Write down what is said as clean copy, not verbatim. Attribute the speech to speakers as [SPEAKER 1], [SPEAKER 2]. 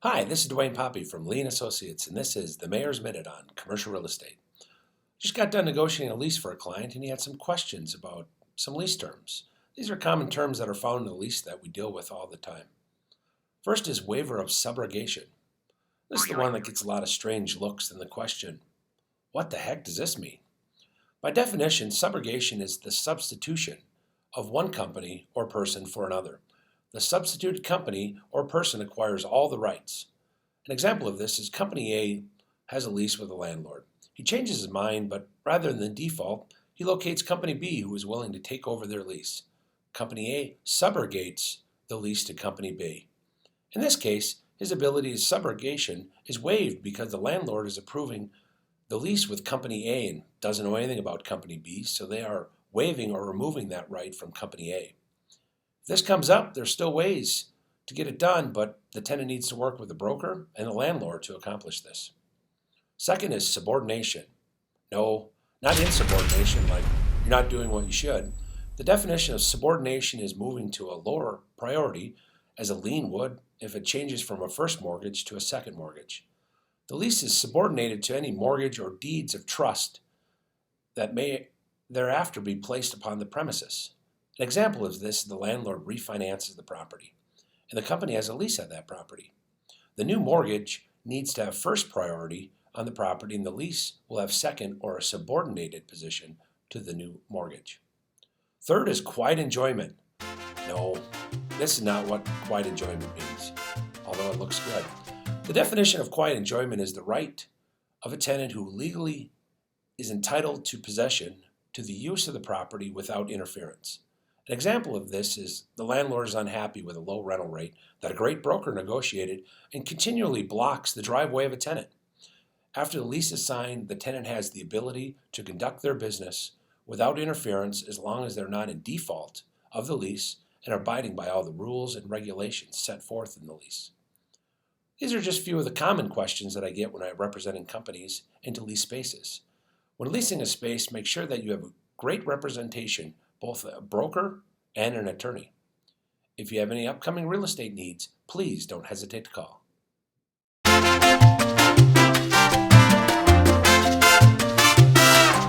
[SPEAKER 1] Hi, this is Dwayne Poppy from Lee & Associates, and this is the Mayor's Minute on Commercial Real Estate. Just got done negotiating a lease for a client, and he had some questions about some lease terms. These are common terms that are found in the lease that we deal with all the time. First is waiver of subrogation. This is the one that gets a lot of strange looks in the question, what the heck does this mean? By definition, subrogation is the substitution of one company or person for another. The substituted company or person acquires all the rights. An example of this is Company A has a lease with a landlord. He changes his mind, but rather than default, he locates Company B, who is willing to take over their lease. Company A subrogates the lease to Company B. In this case, his ability to subrogation is waived because the landlord is approving the lease with Company A and doesn't know anything about Company B, so they are waiving or removing that right from Company A. If this comes up, there's still ways to get it done, but the tenant needs to work with the broker and the landlord to accomplish this. Second is subordination. No, not insubordination, like you're not doing what you should. The definition of subordination is moving to a lower priority, as a lien would if it changes from a first mortgage to a second mortgage. The lease is subordinated to any mortgage or deeds of trust that may thereafter be placed upon the premises. An example of this is the landlord refinances the property, and the company has a lease on that property. The new mortgage needs to have first priority on the property, and the lease will have second or a subordinated position to the new mortgage. Third is quiet enjoyment. No, this is not what quiet enjoyment means, although it looks good. The definition of quiet enjoyment is the right of a tenant who legally is entitled to possession to the use of the property without interference. An example of this is the landlord is unhappy with a low rental rate that a great broker negotiated and continually blocks the driveway of a tenant. After the lease is signed, the tenant has the ability to conduct their business without interference as long as they're not in default of the lease and are abiding by all the rules and regulations set forth in the lease. These are just a few of the common questions that I get when I'm representing companies into lease spaces. When leasing a space, make sure that you have a great representation, both a broker and an attorney. If you have any upcoming real estate needs, please don't hesitate to call.